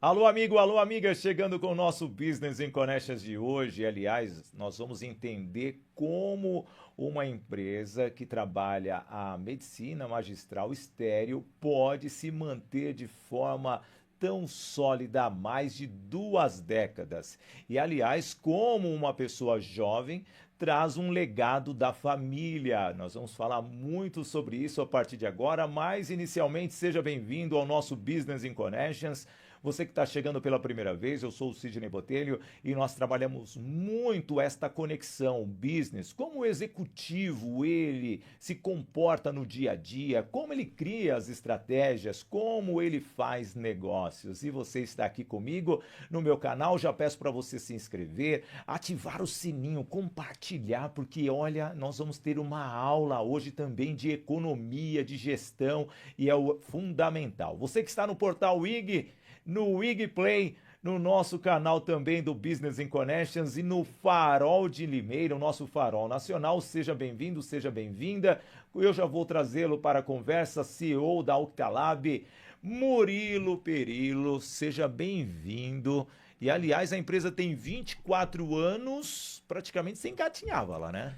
Alô, amigo, alô, amiga, chegando com o nosso Business in Connections de hoje. Aliás, nós vamos entender como uma empresa que trabalha a medicina magistral estéril pode se manter de forma tão sólida há mais de 2 décadas. E, aliás, como uma pessoa jovem traz um legado da família. Nós vamos falar muito sobre isso a partir de agora, mas inicialmente seja bem-vindo ao nosso Business in Connections. Você que está chegando pela primeira vez, eu sou o Sidney Botelho e nós trabalhamos muito esta conexão business, como o executivo ele se comporta no dia a dia, como ele cria as estratégias, como ele faz negócios. E você está aqui comigo no meu canal, já peço para você se inscrever, ativar o sininho, compartilhar, porque olha, nós vamos ter uma aula hoje também de economia, de gestão e é o fundamental. Você que está no portal WIG, no WIG Play, no nosso canal também do Business in Connections e no Farol de Limeira, o nosso farol nacional. Seja bem-vindo, seja bem-vinda. Eu já vou trazê-lo para a conversa, CEO da Octalab, Murilo Perillo. Seja bem-vindo. E, aliás, a empresa tem 24 anos, praticamente sem engatinhava lá, né?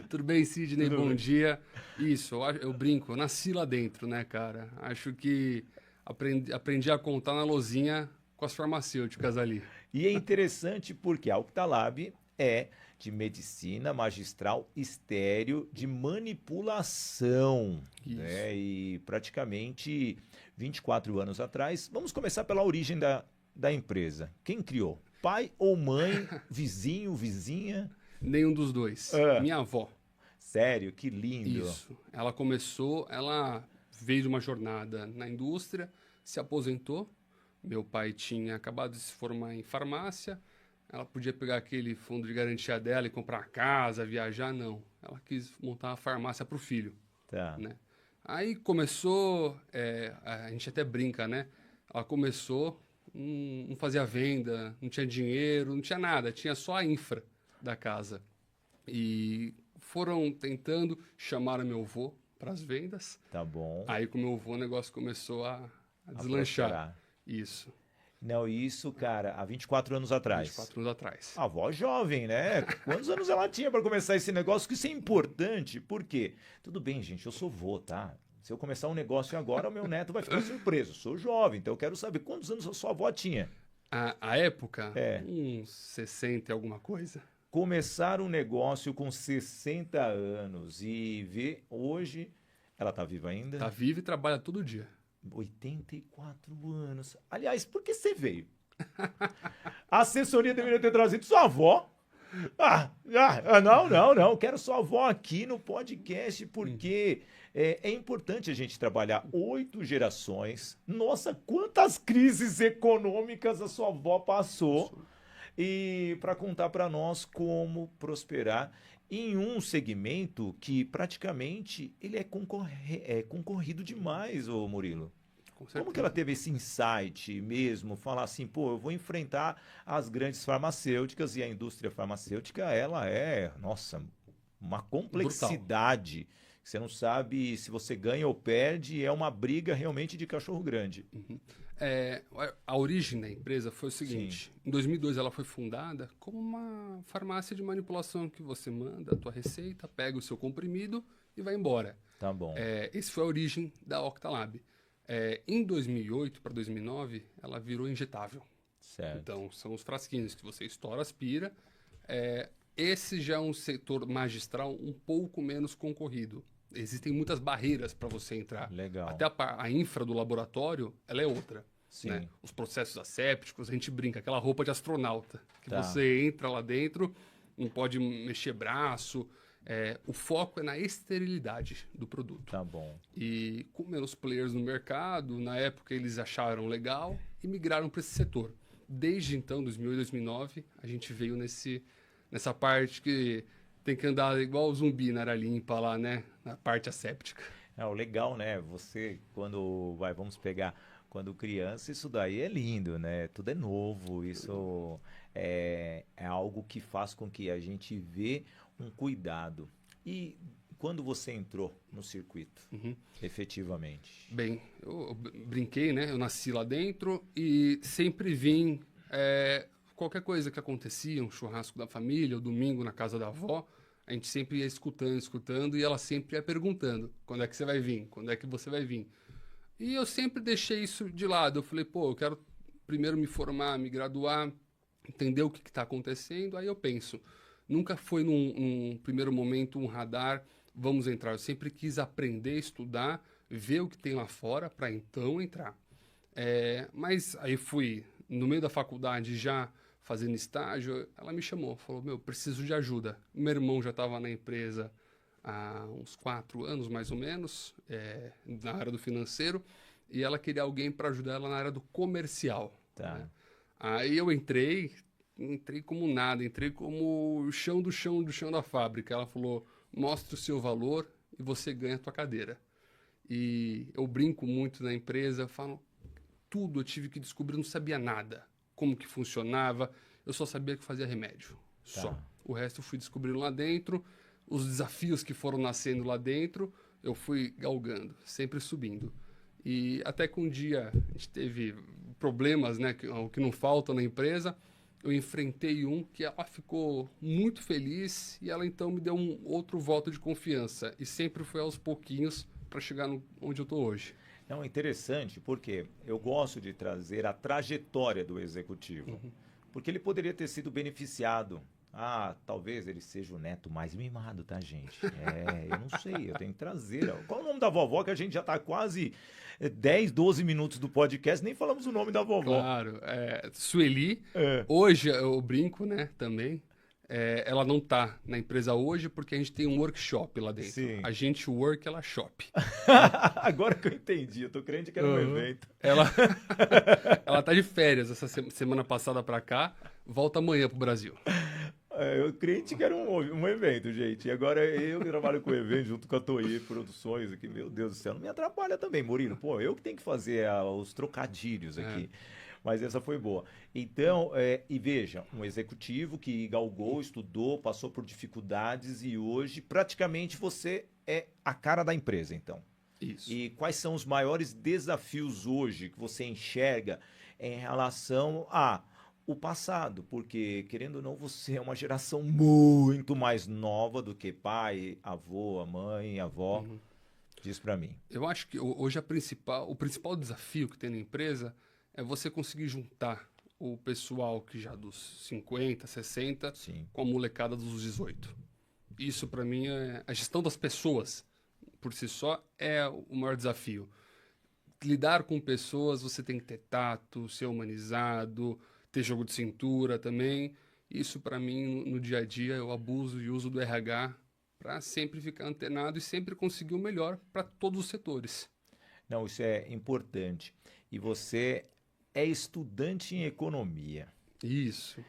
Tudo bem, Sidney? Tudo Bom bem. dia. Isso, eu brinco, eu nasci lá dentro, né, cara? Acho que aprendi a contar na lozinha com as farmacêuticas ali. E é interessante porque a Octalab é de medicina magistral estéreo de manipulação, Isso. né? E praticamente 24 anos atrás, vamos começar pela origem da empresa. Quem criou? Pai ou mãe? Vizinho, vizinha? Nenhum dos dois. Ah, Minha avó. sério, que lindo. Isso. Ela veio de uma jornada na indústria, se aposentou. Meu pai tinha acabado de se formar em farmácia. Ela podia pegar aquele fundo de garantia dela e comprar uma casa, viajar, não. Ela quis montar uma farmácia para o filho, Tá. né? Aí começou, a gente até brinca, né? Ela começou, não fazia venda, não tinha dinheiro, não tinha nada, tinha só a infra da casa. E foram tentando, chamaram meu avô para as vendas. Tá bom. Aí com meu avô o negócio começou a A deslanchar. prosperar. Isso, Não, isso, cara, há 24 anos atrás. 24 anos atrás. A avó jovem, né? Quantos anos ela tinha para começar esse negócio? Que isso é importante. Por quê? Tudo bem, gente, eu sou vô, tá? Se eu começar um negócio agora, o meu neto vai ficar surpreso. Sou jovem, então eu quero saber quantos anos a sua avó tinha. A época, É, uns 60 e alguma coisa. começar um negócio com 60 anos e ver hoje, ela tá viva ainda? Tá vivo e trabalha todo dia. 84 anos. Aliás, por que você veio? A assessoria deveria ter trazido sua avó. Não, não, não. Quero sua avó aqui no podcast porque é importante a gente trabalhar 8 gerações. Nossa, quantas crises econômicas a sua avó passou e para contar para nós como prosperar em um segmento que praticamente ele é concorrido demais, ô Murilo. Com Como que ela certeza. teve esse insight mesmo, falar assim, pô, eu vou enfrentar as grandes farmacêuticas e a indústria farmacêutica, ela é, nossa, uma Brutal. complexidade. Você não sabe se você ganha ou perde, é uma briga realmente de cachorro grande. Uhum. A origem da empresa foi o Sim, seguinte: em 2002 ela foi fundada como uma farmácia de manipulação que você manda a tua receita, pega o seu comprimido e vai embora. tá bom, Esse foi a origem da Octalab. Em 2008 para 2009 ela virou injetável. certo. Então são os frasquinhos que você estoura, aspira. Esse já é um setor magistral um pouco menos concorrido. Existem muitas barreiras para você entrar. Legal. Até a infra do laboratório, ela é outra, né? Sim, Os processos assépticos, a gente brinca, aquela roupa de astronauta, que tá, você entra lá dentro, não pode mexer braço. O foco é na esterilidade do produto. tá bom. E com menos players no mercado, na época eles acharam legal e migraram para esse setor. Desde então, 2008, 2009, a gente veio nessa parte que tem que andar igual o zumbi na área limpa lá, né? Na parte asséptica. É, o legal, né? Você, quando vai, vamos pegar, quando criança, isso daí é lindo, né? Tudo é novo, isso é algo que faz com que a gente vê um cuidado. E quando você entrou no circuito, efetivamente? Bem, eu brinquei, né? Eu nasci lá dentro e sempre vim... qualquer coisa que acontecia, um churrasco da família, ou domingo na casa da avó, a gente sempre ia escutando, e ela sempre ia perguntando, quando é que você vai vir? Quando é que você vai vir? E eu sempre deixei isso de lado. Eu falei, pô, eu quero primeiro me formar, me graduar, entender o que está acontecendo, aí eu penso. Nunca foi num primeiro momento um radar, vamos entrar. Eu sempre quis aprender, estudar, ver o que tem lá fora para então entrar. Mas aí fui, no meio da faculdade já fazendo estágio, ela me chamou, falou, meu, preciso de ajuda. Meu irmão já estava na empresa há uns 4 anos, mais ou menos, na área do financeiro, e ela queria alguém para ajudar ela na área do comercial. Tá. Né? Aí eu entrei como nada, entrei como o chão do chão do chão da fábrica. Ela falou, mostre o seu valor e você ganha a tua cadeira. E eu brinco muito na empresa, falo, tudo eu tive que descobrir, não sabia nada. Como que funcionava, eu só sabia que fazia remédio, Tá. só. O resto eu fui descobrindo lá dentro, os desafios que foram nascendo lá dentro, eu fui galgando, sempre subindo. E até que um dia a gente teve problemas, né, que não faltam na empresa, eu enfrentei um que ela ficou muito feliz e ela então me deu um outro voto de confiança. E sempre foi aos pouquinhos para chegar onde eu estou hoje. Não, interessante, porque eu gosto de trazer a trajetória do executivo. Porque ele poderia ter sido beneficiado. Ah, talvez ele seja o neto mais mimado, tá, gente? Eu não sei, eu tenho que trazer. Qual é o nome da vovó, que a gente já tá quase 10, 12 minutos do podcast, nem falamos o nome da vovó. Claro, Sueli, hoje eu brinco, né, também. Ela não tá na empresa hoje porque a gente tem um workshop lá dentro. Sim. A gente work, ela shop. Agora que eu entendi, eu tô crente que era um evento. Ela tá de férias essa semana passada pra cá, volta amanhã pro Brasil. Eu crente que era um evento, gente. E agora eu que trabalho com o evento junto com a Toei Produções aqui, meu Deus do céu, não me atrapalha também, Murilo. Pô, eu que tenho que fazer os trocadilhos aqui. Mas essa foi boa. Então, e veja, um executivo que galgou, estudou, passou por dificuldades e hoje praticamente você é a cara da empresa, então. Isso. E quais são os maiores desafios hoje que você enxerga em relação o passado? Porque, querendo ou não, você é uma geração muito mais nova do que pai, avô, a mãe, a avó. Diz pra mim. Eu acho que hoje o principal desafio que tem na empresa é você conseguir juntar o pessoal que já dos 50, 60, Sim. com a molecada dos 18. Isso, para mim, a gestão das pessoas, por si só, é o maior desafio. Lidar com pessoas, você tem que ter tato, ser humanizado, ter jogo de cintura também. Isso, para mim, no dia a dia, eu abuso e uso do RH para sempre ficar antenado e sempre conseguir o melhor para todos os setores. Não, isso é importante. E você é estudante em economia. Isso.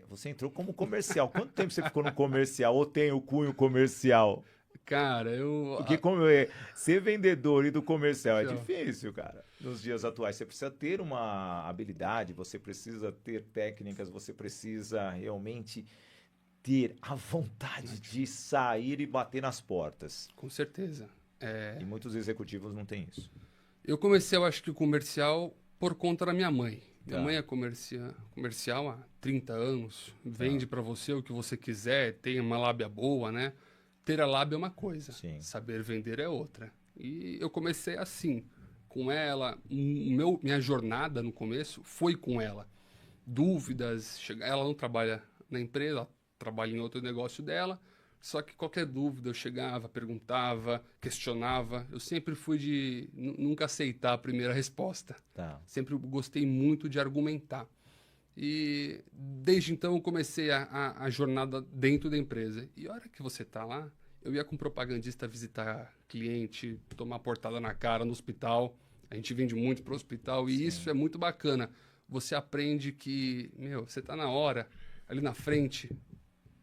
Você entrou como comercial. Quanto tempo você ficou no comercial ou tem o cunho comercial? Cara, Porque ser vendedor e do comercial é difícil, cara. Nos dias atuais, você precisa ter uma habilidade, você precisa ter técnicas, você precisa realmente ter a vontade de sair e bater nas portas. Com certeza. E muitos executivos não têm isso. Eu comecei, eu acho que o comercial por conta da minha mãe. Minha Tá. mãe é comercial há 30 anos, vende para você o que você quiser, tem uma lábia boa, né? Ter a lábia é uma coisa, Sim. saber vender é outra. E eu comecei assim, com ela. Minha jornada no começo foi com ela. Dúvidas, ela não trabalha na empresa, ela trabalha em outro negócio dela, só que qualquer dúvida eu chegava, perguntava, questionava. Eu sempre fui de nunca aceitar a primeira resposta. Tá. Sempre gostei muito de argumentar. E desde então eu comecei a jornada dentro da empresa. E a hora que você está lá, eu ia com propagandista visitar cliente, tomar portada na cara no hospital. A gente vende muito para o hospital e Sim. isso é muito bacana. Você aprende que, você está na hora, ali na frente,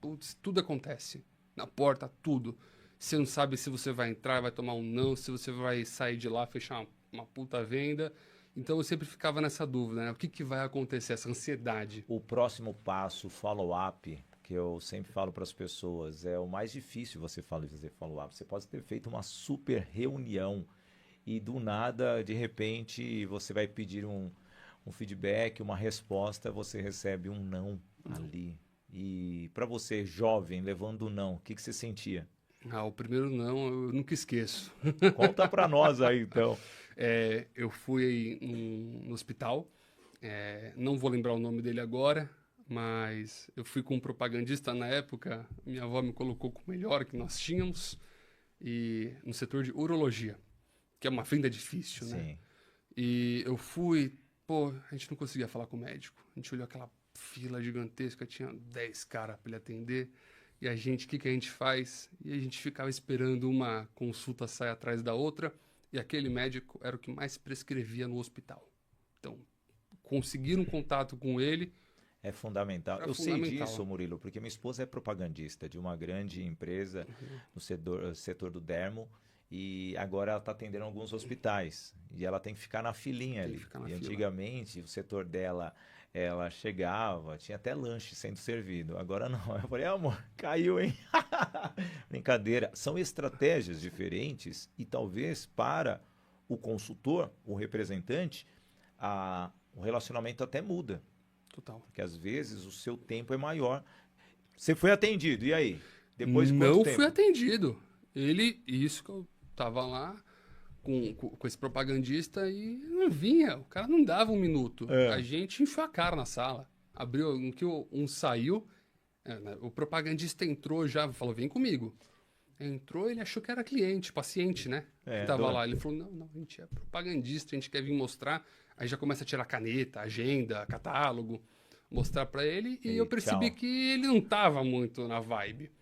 putz, tudo acontece. Na porta, tudo. Você não sabe se você vai entrar, vai tomar um não, se você vai sair de lá, fechar uma puta venda. Então eu sempre ficava nessa dúvida, né? O que vai acontecer, essa ansiedade. O próximo passo, follow-up, que eu sempre falo para as pessoas, é o mais difícil você fazer follow-up. Você pode ter feito uma super reunião e do nada, de repente, você vai pedir um feedback, uma resposta, você recebe um não ali. E para você, jovem, levando o não, o que, que você sentia? O primeiro não, eu nunca esqueço. Conta para nós aí, então. Eu fui no hospital, não vou lembrar o nome dele agora, mas eu fui com um propagandista na época, minha avó me colocou com o melhor que nós tínhamos, e no setor de urologia, que é uma venda difícil, né? Sim. E eu fui, a gente não conseguia falar com o médico, a gente olhou aquela fila gigantesca, tinha 10 caras para ele atender, e a gente, o que a gente faz? E a gente ficava esperando uma consulta sair atrás da outra, e aquele médico era o que mais prescrevia no hospital. Então, conseguir um contato com ele... É fundamental. É Eu fundamental. sei disso, Murilo, porque minha esposa é propagandista de uma grande empresa no setor do dermo, e agora ela está atendendo alguns hospitais, e ela tem que ficar na filinha ali. E antigamente, o setor dela... Ela chegava, tinha até lanche sendo servido. Agora não. Eu falei, amor, caiu, hein? Brincadeira. São estratégias diferentes e talvez para o consultor, o representante, o relacionamento até muda. Total. Porque às vezes o seu tempo é maior. Você foi atendido, e aí? Depois de não quanto tempo? fui atendido. Isso que eu tava lá com esse propagandista e não vinha. O cara não dava um minuto. A gente enfiou a cara na sala. Abriu, um saiu, o propagandista entrou já, falou, vem comigo. Entrou, ele achou que era cliente, paciente, né? Que tava lá. Ele falou, não, a gente é propagandista, a gente quer vir mostrar. Aí já começa a tirar caneta, agenda, catálogo, mostrar para ele. E eu percebi que ele não tava muito na vibe.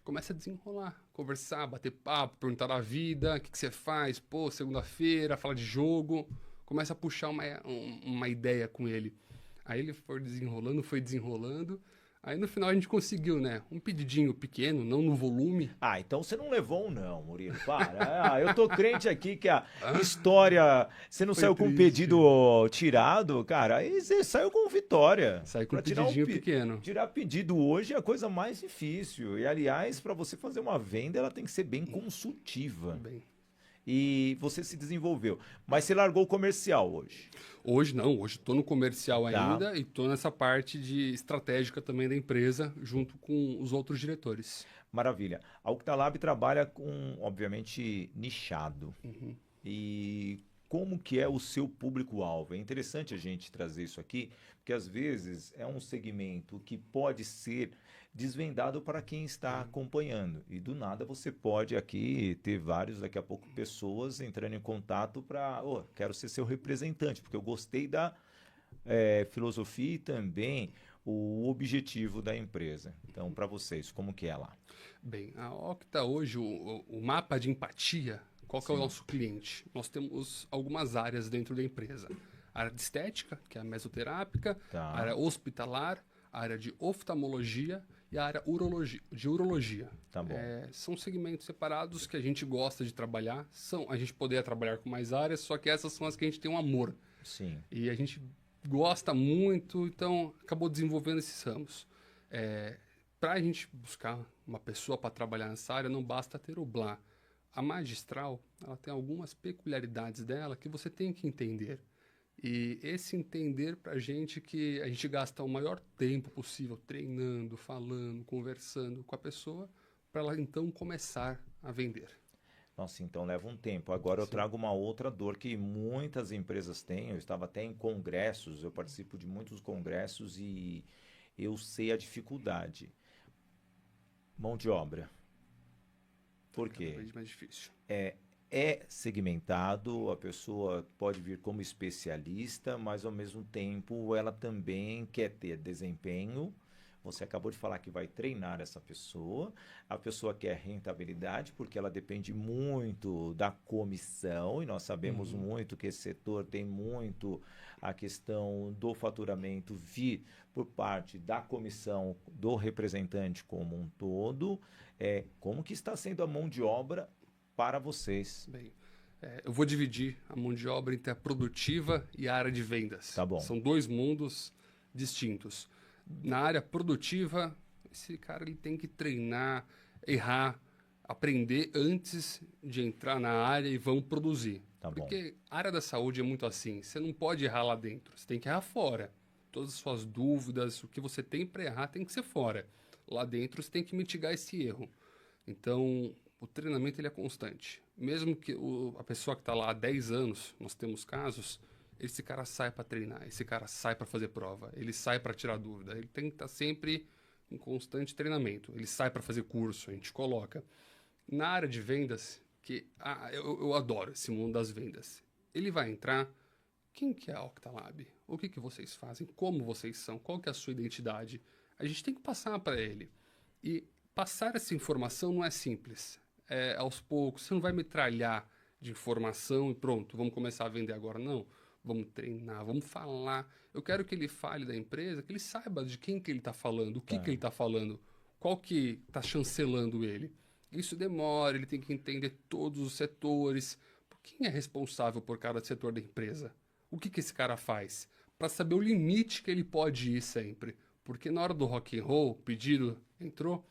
Começa a desenrolar, conversar, bater papo, perguntar da vida, o que você faz, segunda-feira, fala de jogo. Começa a puxar uma ideia com ele. Aí ele foi desenrolando. Aí no final a gente conseguiu, né? Um pedidinho pequeno, não no volume. Então você não levou um não, Murilo. Para. Eu tô crente aqui que a história... Você não saiu com um pedido tirado, cara. Aí você saiu com vitória. Sai com um pedidinho pequeno. Tirar pedido hoje é a coisa mais difícil. E, aliás, para você fazer uma venda, ela tem que ser bem consultiva. E você se desenvolveu. Mas você largou o comercial hoje? Hoje não, hoje estou no comercial ainda e estou nessa parte de estratégica também da empresa, junto com os outros diretores. Maravilha. A Octalab trabalha com, obviamente, nichado. E como que é o seu público-alvo? É interessante a gente trazer isso aqui, porque às vezes é um segmento que pode ser desvendado para quem está acompanhando. E do nada você pode aqui ter daqui a pouco, pessoas entrando em contato para, quero ser seu representante, porque eu gostei da filosofia e também o objetivo da empresa. Então, para vocês, como que é lá? Bem, a Octa hoje, o mapa de empatia, qual que é o nosso cliente? Nós temos algumas áreas dentro da empresa. A área de estética, que é a mesoterápica, a área hospitalar, a área de oftalmologia e a área de urologia. Tá bom. São segmentos separados que a gente gosta de trabalhar. A gente poderia trabalhar com mais áreas, só que essas são as que a gente tem um amor. Sim. E a gente gosta muito, então acabou desenvolvendo esses ramos. Para a gente buscar uma pessoa para trabalhar nessa área, não basta ter o BLA. A magistral, ela tem algumas peculiaridades dela que você tem que entender. E esse entender para a gente que a gente gasta o maior tempo possível treinando, falando, conversando com a pessoa, para ela então começar a vender. Nossa, então leva um tempo. Agora eu trago uma outra dor que muitas empresas têm. Eu estava até em congressos, eu participo de muitos congressos e eu sei a dificuldade. Mão de obra. Por quê? Cada vez mais difícil. É segmentado, a pessoa pode vir como especialista, mas ao mesmo tempo ela também quer ter desempenho. Você acabou de falar que vai treinar essa pessoa, a pessoa quer rentabilidade, porque ela depende muito da comissão, e nós sabemos muito que esse setor tem muito a questão do faturamento vir por parte da comissão do representante como um todo. Como que está sendo a mão de obra para vocês? Bem, eu vou dividir a mão de obra entre a produtiva e a área de vendas. Tá bom. São dois mundos distintos. Na área produtiva, esse cara ele tem que treinar, errar, aprender antes de entrar na área e vão produzir. Tá bom. Porque a área da saúde é muito assim, você não pode errar lá dentro, você tem que errar fora. Todas as suas dúvidas, o que você tem para errar tem que ser fora. Lá dentro você tem que mitigar esse erro. Então, o treinamento ele é constante. Mesmo que a pessoa que está lá há 10 anos, nós temos casos, esse cara sai para treinar, esse cara sai para fazer prova, ele sai para tirar dúvida, ele tem que estar sempre em constante treinamento. Ele sai para fazer curso, a gente coloca. Na área de vendas, que eu adoro esse mundo das vendas. Ele vai entrar, quem que é a Octalab? O que vocês fazem? Como vocês são? Qual que é a sua identidade? A gente tem que passar para ele. E passar essa informação não é simples. É aos poucos, você não vai metralhar de informação e pronto, vamos começar a vender agora. Não, vamos treinar, vamos falar. Eu quero que ele fale da empresa, que ele saiba de quem que ele está falando, o que ele está falando, qual que está chancelando ele. Isso demora, ele tem que entender todos os setores. Quem é responsável por cada setor da empresa? O que esse cara faz? Para saber o limite que ele pode ir sempre. Porque na hora do rock and roll, o pedido entrou,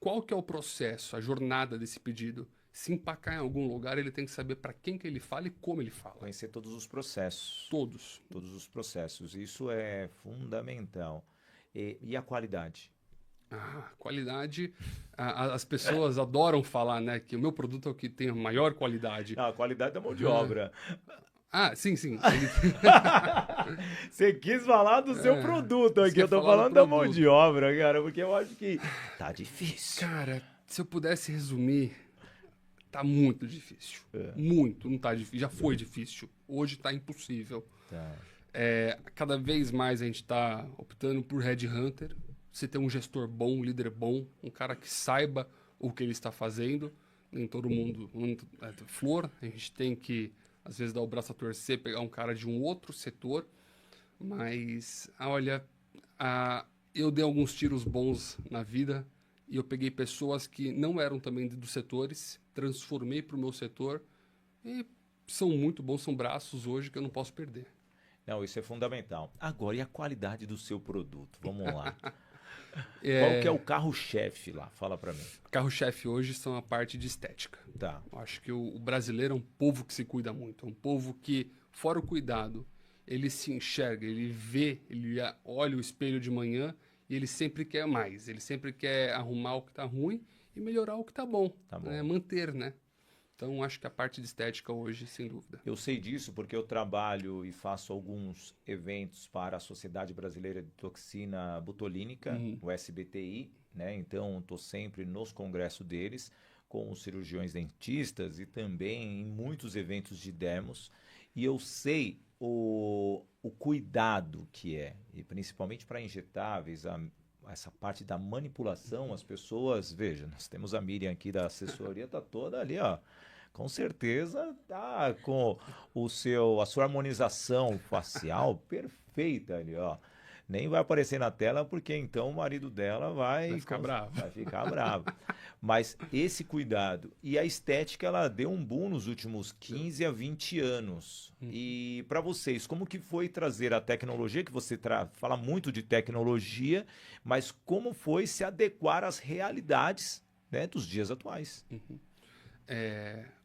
qual que é o processo, a jornada desse pedido? Se empacar em algum lugar, ele tem que saber para quem que ele fala e como ele fala. Conhecer todos os processos. Todos. Todos os processos. Isso é fundamental. E a qualidade? Qualidade, as pessoas adoram falar, né, que o meu produto é o que tem a maior qualidade. A qualidade da mão de obra. Sim. Você quis falar do seu produto aqui, eu tô falando da mão de obra, cara, porque eu acho que tá difícil. Cara, se eu pudesse resumir, tá muito difícil. Muito, não tá difícil. Já foi difícil. Hoje tá impossível. Tá. Cada vez mais a gente tá optando por headhunter. Você ter um gestor bom, um líder bom, um cara que saiba o que ele está fazendo. Nem todo mundo é flor. A gente tem que, às vezes, dar o braço a torcer, pegar um cara de um outro setor. Mas, olha, eu dei alguns tiros bons na vida e eu peguei pessoas que não eram também dos setores, transformei para o meu setor e são muito bons, são braços hoje que eu não posso perder. Não, isso é fundamental. Agora, e a qualidade do seu produto? Vamos lá. Qual que é o carro-chefe lá? Fala para mim. Carro-chefe hoje são a parte de estética. Tá. Eu acho que o brasileiro é um povo que se cuida muito. É um povo que, fora o cuidado, ele se enxerga, ele vê, ele olha o espelho de manhã e ele sempre quer mais. Ele sempre quer arrumar o que está ruim e melhorar o que está bom. Tá bom. Né? Manter, né? Então, acho que a parte de estética hoje, sem dúvida. Eu sei disso porque eu trabalho e faço alguns eventos para a Sociedade Brasileira de Toxina Botulínica, o SBTI, né? Então, estou sempre nos congressos deles, com os cirurgiões dentistas e também em muitos eventos de demos. E eu sei o cuidado que é, e principalmente para injetáveis, essa parte da manipulação, as pessoas, veja, nós temos a Miriam aqui da assessoria, tá toda ali, ó, com certeza tá com a sua harmonização facial perfeita ali, ó. Nem vai aparecer na tela porque então o marido dela vai ficar bravo. Vai ficar bravo. Mas esse cuidado e a estética, ela deu um boom nos últimos 15 a 20 anos. E para vocês, como que foi trazer a tecnologia, que você fala muito de tecnologia, mas como foi se adequar às realidades, né, dos dias atuais?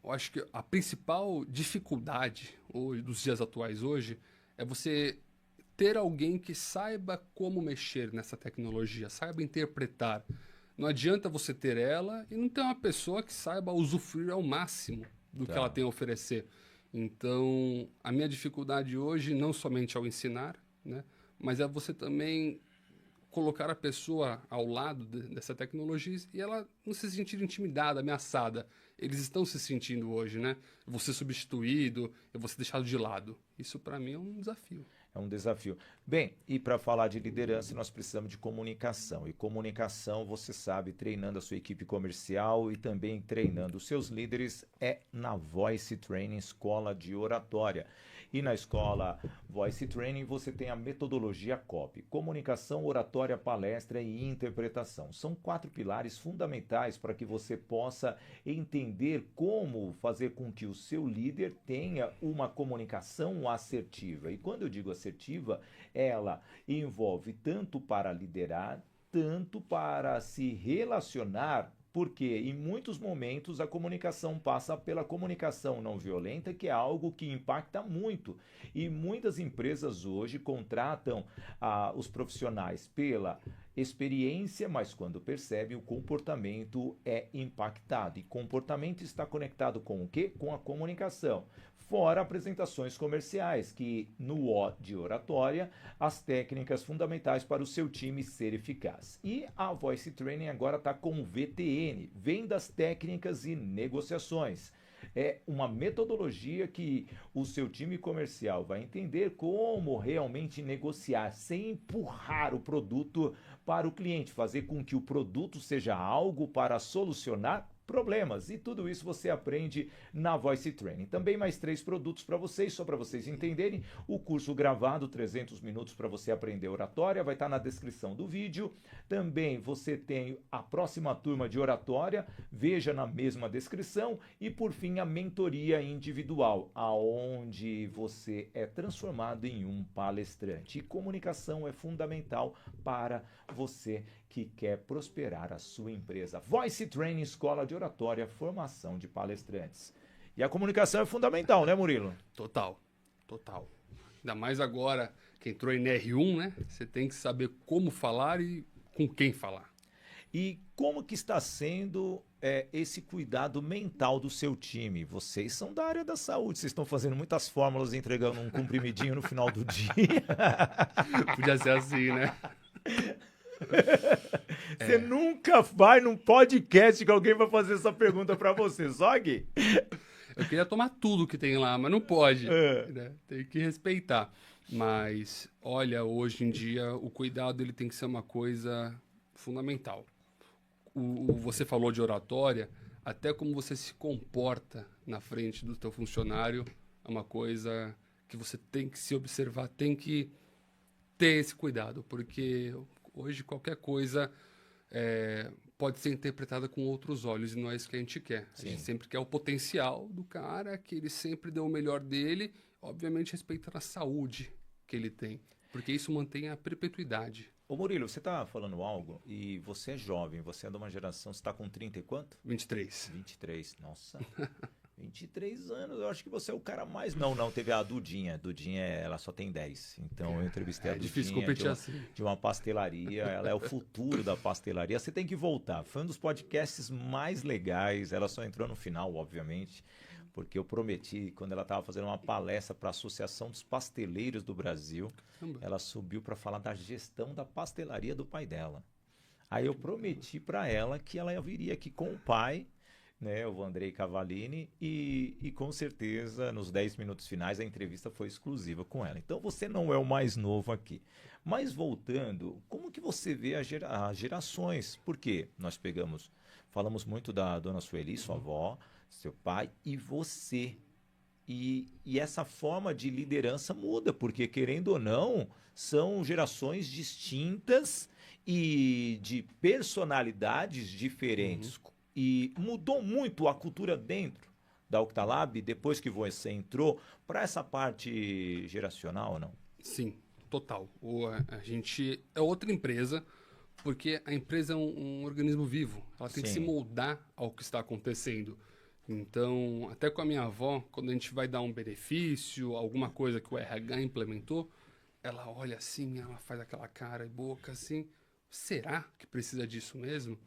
Eu acho que a principal dificuldade dos dias atuais hoje é você ter alguém que saiba como mexer nessa tecnologia, saiba interpretar. Não adianta você ter ela e não ter uma pessoa que saiba usufruir ao máximo do que ela tem a oferecer. Então, a minha dificuldade hoje não somente ao ensinar, né, mas é você também colocar a pessoa ao lado dessa tecnologia e ela não se sentir intimidada, ameaçada. Eles estão se sentindo hoje, né? Eu vou ser substituído, eu vou ser deixado de lado. Isso, para mim, é um desafio. É um desafio. Bem, e para falar de liderança, nós precisamos de comunicação. E comunicação, você sabe, treinando a sua equipe comercial e também treinando os seus líderes, é na Voice Training, escola de oratória. E na escola Voice Training você tem a metodologia COP, comunicação, oratória, palestra e interpretação. São 4 pilares fundamentais para que você possa entender como fazer com que o seu líder tenha uma comunicação assertiva. E quando eu digo assertiva, ela envolve tanto para liderar tanto para se relacionar, porque em muitos momentos a comunicação passa pela comunicação não violenta, que é algo que impacta muito. E muitas empresas hoje contratam os profissionais pela experiência, mas quando percebem, o comportamento é impactado. E comportamento está conectado com o quê? Com a comunicação. Fora apresentações comerciais, que no O de oratória, as técnicas fundamentais para o seu time ser eficaz. E a Voice Training agora está com VTN, Vendas Técnicas e Negociações. É uma metodologia que o seu time comercial vai entender como realmente negociar, sem empurrar o produto para o cliente, fazer com que o produto seja algo para solucionar problemas. E tudo isso você aprende na Voice Training. Também mais 3 produtos para vocês, só para vocês entenderem. O curso gravado, 300 minutos para você aprender oratória, vai estar na descrição do vídeo. Também você tem a próxima turma de oratória, veja na mesma descrição. E por fim, a mentoria individual, aonde você é transformado em um palestrante. E comunicação é fundamental para você que quer prosperar a sua empresa. Voice Training, Escola de Oratória, Formação de Palestrantes. E a comunicação é fundamental, né, Murilo? Total, total. Ainda mais agora que entrou em R1, né? Você tem que saber como falar e com quem falar. E como que está sendo esse cuidado mental do seu time? Vocês são da área da saúde, vocês estão fazendo muitas fórmulas, entregando um comprimidinho no final do dia. Podia ser assim, né? Você nunca vai num podcast que alguém vai fazer essa pergunta para você, Zog? Eu queria tomar tudo que tem lá, mas não pode. Né? Tem que respeitar. Mas, olha, hoje em dia, o cuidado ele tem que ser uma coisa fundamental. Você falou de oratória, até como você se comporta na frente do teu funcionário é uma coisa que você tem que se observar, tem que ter esse cuidado, porque hoje qualquer coisa pode ser interpretada com outros olhos e não é isso que a gente quer. Sim. A gente sempre quer o potencial do cara, que ele sempre dê o melhor dele, obviamente respeitando a saúde que ele tem, porque isso mantém a perpetuidade. Ô Murilo, você está falando algo e você é jovem, você é de uma geração, você está com 30 e quanto? 23. 23, nossa. 23 anos, eu acho que você é o cara mais... Não, teve a Dudinha. Dudinha, ela só tem 10. Então eu entrevistei a Dudinha. É difícil competir assim. De uma pastelaria. Ela é o futuro da pastelaria. Você tem que voltar. Foi um dos podcasts mais legais. Ela só entrou no final, obviamente. Porque eu prometi, quando ela estava fazendo uma palestra para a Associação dos Pasteleiros do Brasil, ela subiu para falar da gestão da pastelaria do pai dela. Aí eu prometi para ela que ela viria aqui com o pai, né, o Andrei Cavallini, e com certeza nos 10 minutos finais a entrevista foi exclusiva com ela. Então você não é o mais novo aqui. Mas voltando, como que você vê as gerações? Porque nós falamos muito da dona Sueli, sua avó, seu pai e você. E essa forma de liderança muda, porque querendo ou não, são gerações distintas e de personalidades diferentes. E mudou muito a cultura dentro da Octalab, depois que você entrou, para essa parte geracional ou não? Sim, total. A gente é outra empresa, porque a empresa é um organismo vivo. Ela tem que se moldar ao que está acontecendo. Então, até com a minha avó, quando a gente vai dar um benefício, alguma coisa que o RH implementou, ela olha assim, ela faz aquela cara e boca assim, será que precisa disso mesmo?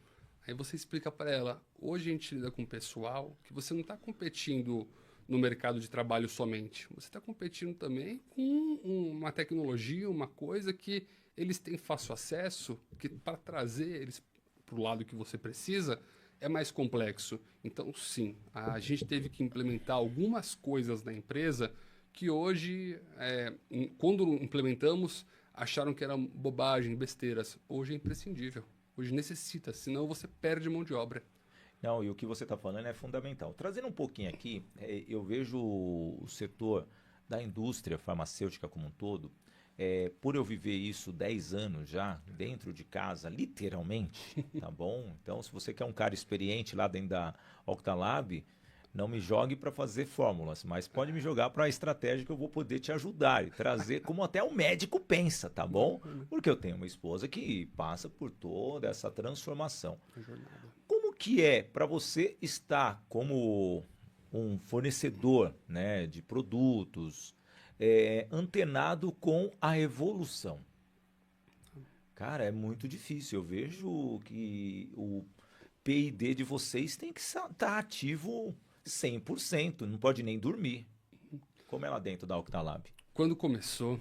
Aí você explica para ela, hoje a gente lida com o pessoal, que você não está competindo no mercado de trabalho somente, você está competindo também com uma tecnologia, uma coisa que eles têm fácil acesso, que para trazer eles para o lado que você precisa, é mais complexo. Então, sim, a gente teve que implementar algumas coisas na empresa que hoje, quando implementamos, acharam que eram bobagem, besteiras. Hoje é imprescindível. Hoje necessita, senão você perde mão de obra. Não, e o que você está falando é fundamental. Trazendo um pouquinho aqui, eu vejo o setor da indústria farmacêutica como um todo, por eu viver isso 10 anos já, dentro de casa, literalmente, tá bom? Então, se você quer um cara experiente lá dentro da Octalab, Não me jogue para fazer fórmulas, mas pode me jogar para a estratégia que eu vou poder te ajudar e trazer como até o médico pensa, tá bom? Porque eu tenho uma esposa que passa por toda essa transformação. Como que é para você estar como um fornecedor, né, de produtos, antenado com a evolução? Cara, é muito difícil. Eu vejo que o P&D de vocês tem que estar ativo 100%, não pode nem dormir. Como é lá dentro da Octalab? Quando começou,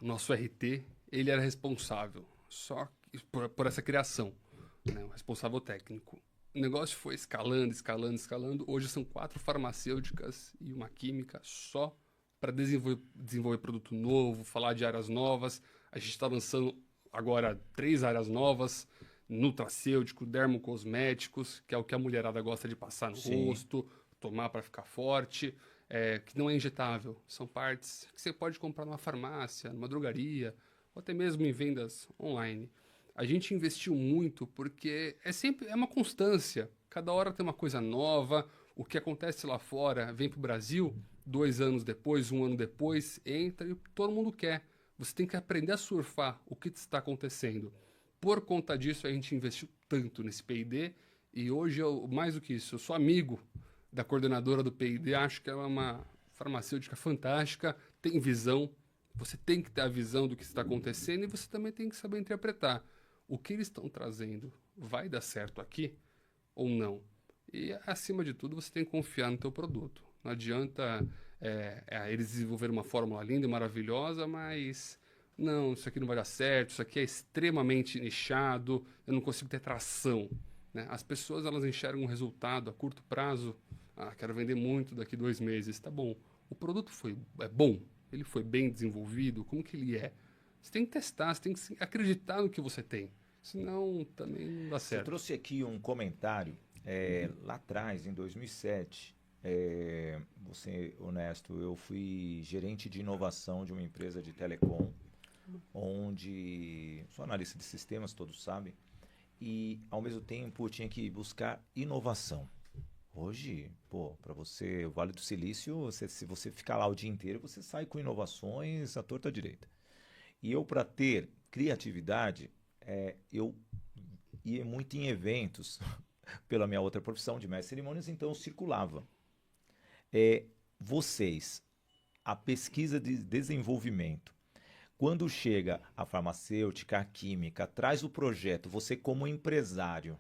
o nosso RT, ele era responsável só por essa criação, né? O responsável técnico. O negócio foi escalando, escalando, escalando. Hoje são 4 farmacêuticas e uma química só para desenvolver produto novo, falar de áreas novas. A gente está lançando agora 3 áreas novas: nutracêutico, dermocosméticos, que é o que a mulherada gosta de passar no Sim. rosto, tomar para ficar forte, que não é injetável. São partes que você pode comprar numa farmácia, numa drogaria, ou até mesmo em vendas online. A gente investiu muito porque é uma constância. Cada hora tem uma coisa nova. O que acontece lá fora vem para o Brasil, 2 anos depois, 1 ano depois, entra e todo mundo quer. Você tem que aprender a surfar o que está acontecendo. Por conta disso, a gente investiu tanto nesse P&D e hoje, mais do que isso, eu sou amigo da coordenadora do P&D, acho que ela é uma farmacêutica fantástica, tem visão, você tem que ter a visão do que está acontecendo e você também tem que saber interpretar. O que eles estão trazendo vai dar certo aqui ou não? E, acima de tudo, você tem que confiar no teu produto. Não adianta eles desenvolverem uma fórmula linda e maravilhosa, mas não, isso aqui não vai dar certo, isso aqui é extremamente nichado, eu não consigo ter tração, né? As pessoas, elas enxergam um resultado a curto prazo. Quero vender muito daqui 2 meses. Tá bom. O produto é bom? Ele foi bem desenvolvido? Como que ele é? Você tem que testar, você tem que acreditar no que você tem. Senão, também não dá Você certo. trouxe aqui um comentário, lá atrás, em 2007, vou ser honesto, eu fui gerente de inovação de uma empresa de telecom, onde sou analista de sistemas, todos sabem, e ao mesmo tempo eu tinha que buscar inovação. Hoje, pô, para você, o Vale do Silício, se você ficar lá o dia inteiro, você sai com inovações à torta à direita. E eu, para ter criatividade, eu ia muito em eventos, pela minha outra profissão de mestre de cerimônias, então eu circulava. Vocês, a pesquisa de desenvolvimento, quando chega a farmacêutica, a química, traz o projeto, você como empresário,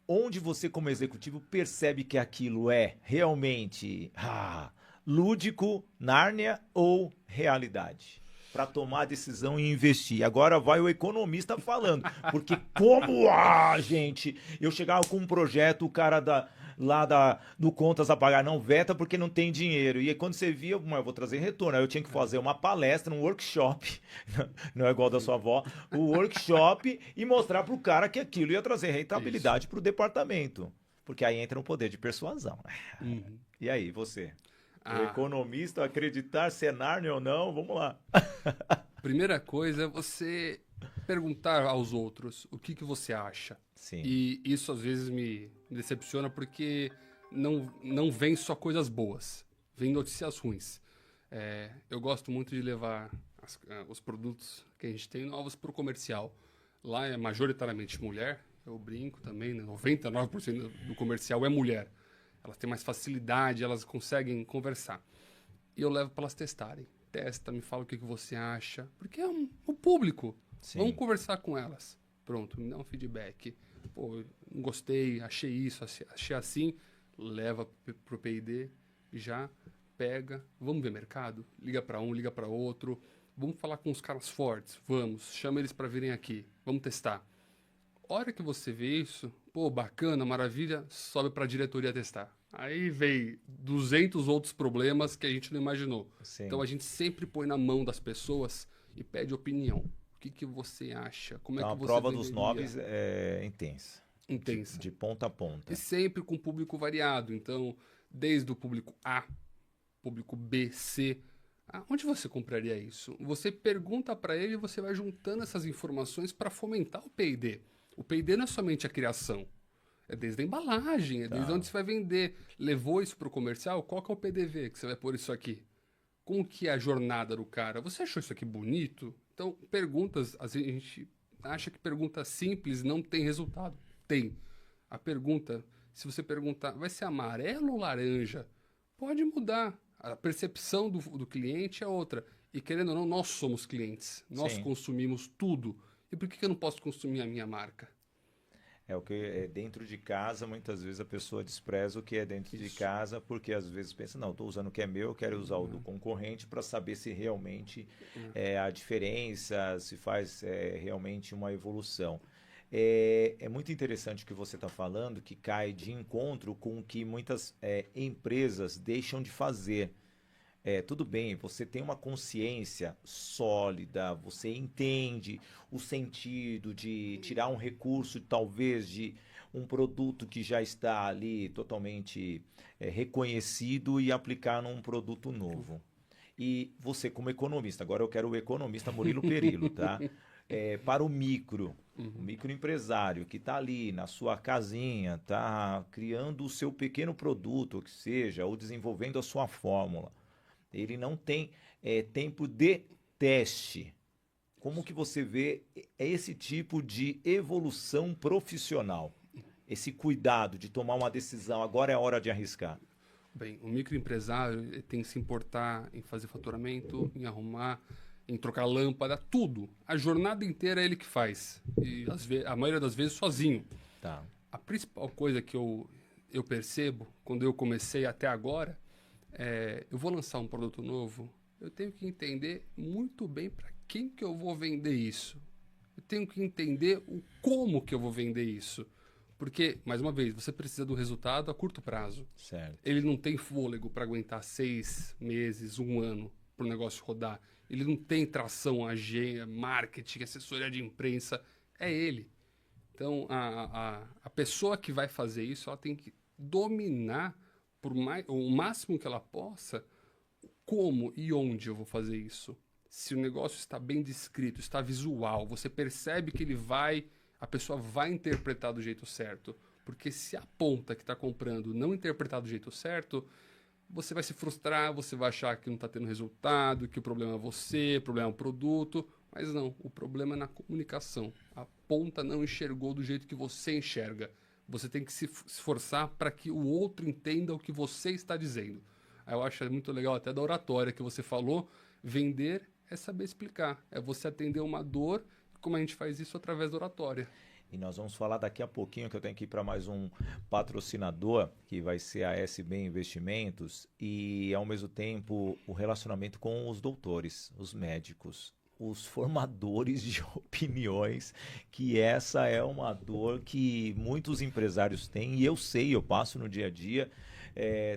onde você como executivo percebe que aquilo é realmente lúdico, Nárnia ou realidade? Para tomar a decisão e investir. Agora vai o economista falando. Porque como, gente, eu chegava com um projeto, o cara do Contas a pagar não veta porque não tem dinheiro. E aí quando você via, eu vou trazer retorno. Aí eu tinha que fazer uma palestra, um workshop, não é igual da sua avó, o workshop e mostrar pro cara que aquilo ia trazer rentabilidade pro departamento. Porque aí entra um poder de persuasão. Uhum. E aí, você? O economista, acreditar se é Nárnia ou não, vamos lá. Primeira coisa é você perguntar aos outros o que você acha. Sim. E isso às vezes me decepciona porque não vem só coisas boas, vem notícias ruins. Eu gosto muito de levar os produtos que a gente tem novos para o comercial. Lá é majoritariamente mulher, eu brinco também, né? 99% do comercial é mulher. Elas têm mais facilidade, elas conseguem conversar. E eu levo para elas testarem. Testa, me fala o que você acha. Porque é o público. Sim. Vamos conversar com elas. Pronto, me dá um feedback. Pô, não gostei, achei isso, achei assim. Leva pro P&D, já pega. Vamos ver mercado? Liga para um, liga para outro. Vamos falar com os caras fortes. Vamos, chama eles para virem aqui. Vamos testar. Hora que você vê isso, pô, bacana, maravilha, sobe para a diretoria testar. Aí vem 200 outros problemas que a gente não imaginou. Sim. Então a gente sempre põe na mão das pessoas e pede opinião. O que você acha? Como Então, é que você a prova venderia? dos nobres é intensa. Intensa. De ponta a ponta. E sempre com público variado. Então, desde o público A, público B, C. Onde você compraria isso? Você pergunta para ele e você vai juntando essas informações para fomentar o P&D. O P&D não é somente a criação. É desde a embalagem, é desde Tá. onde você vai vender. Levou isso para o comercial? Qual que é o PDV que você vai pôr isso aqui? Como que é a jornada do cara? Você achou isso aqui bonito? Então, perguntas, às vezes a gente acha que pergunta simples não tem resultado. Tem. A pergunta, se você perguntar, vai ser amarelo ou laranja? Pode mudar. A percepção do cliente é outra. E querendo ou não, nós somos clientes. Nós Sim. consumimos tudo. E por que eu não posso consumir a minha marca? É o que é dentro de casa, muitas vezes a pessoa despreza o que é dentro de Isso. casa, porque às vezes pensa, não, estou usando o que é meu, eu quero usar o do concorrente para saber se realmente é a diferença, se faz realmente uma evolução. É muito interessante o que você está falando, que cai de encontro com o que muitas empresas deixam de fazer. Tudo bem, você tem uma consciência sólida, você entende o sentido de tirar um recurso, talvez, de um produto que já está ali totalmente reconhecido e aplicar num produto novo. E você, como economista, agora eu quero o economista Murilo Perillo, tá? Para o microempresário que está ali na sua casinha, está criando o seu pequeno produto, ou que seja, ou desenvolvendo a sua fórmula. Ele não tem tempo de teste. Como que você vê esse tipo de evolução profissional? Esse cuidado de tomar uma decisão, agora é a hora de arriscar. Bem, o microempresário ele tem que se importar em fazer faturamento, em arrumar, em trocar lâmpada, tudo. A jornada inteira é ele que faz. E a maioria das vezes sozinho. Tá. A principal coisa que eu percebo, quando eu comecei até agora, eu vou lançar um produto novo, eu tenho que entender muito bem para quem que eu vou vender isso. Eu tenho que entender o como que eu vou vender isso. Porque, mais uma vez, você precisa do resultado a curto prazo. Certo. Ele não tem fôlego para aguentar 6 meses, um ano para o negócio rodar. Ele não tem tração, agência, marketing, assessoria de imprensa. É ele. Então, a pessoa que vai fazer isso, ela tem que dominar o máximo que ela possa como e onde eu vou fazer isso. Se o negócio está bem descrito, está visual, você percebe que a pessoa vai interpretar do jeito certo. Porque se a ponta que está comprando não interpretar do jeito certo, você vai se frustrar, você vai achar que não está tendo resultado, que o problema é você, o problema é o produto. Mas não, o problema é na comunicação. A ponta não enxergou do jeito que você enxerga. Você tem que se esforçar para que o outro entenda o que você está dizendo. Aí eu acho muito legal até da oratória que você falou. Vender é saber explicar. É você atender uma dor, como a gente faz isso através da oratória. E nós vamos falar daqui a pouquinho, que eu tenho que ir para mais um patrocinador, que vai ser a SB Investimentos, e ao mesmo tempo o relacionamento com os doutores, os médicos, os formadores de opiniões, que essa é uma dor que muitos empresários têm, e eu sei, eu passo no dia a dia,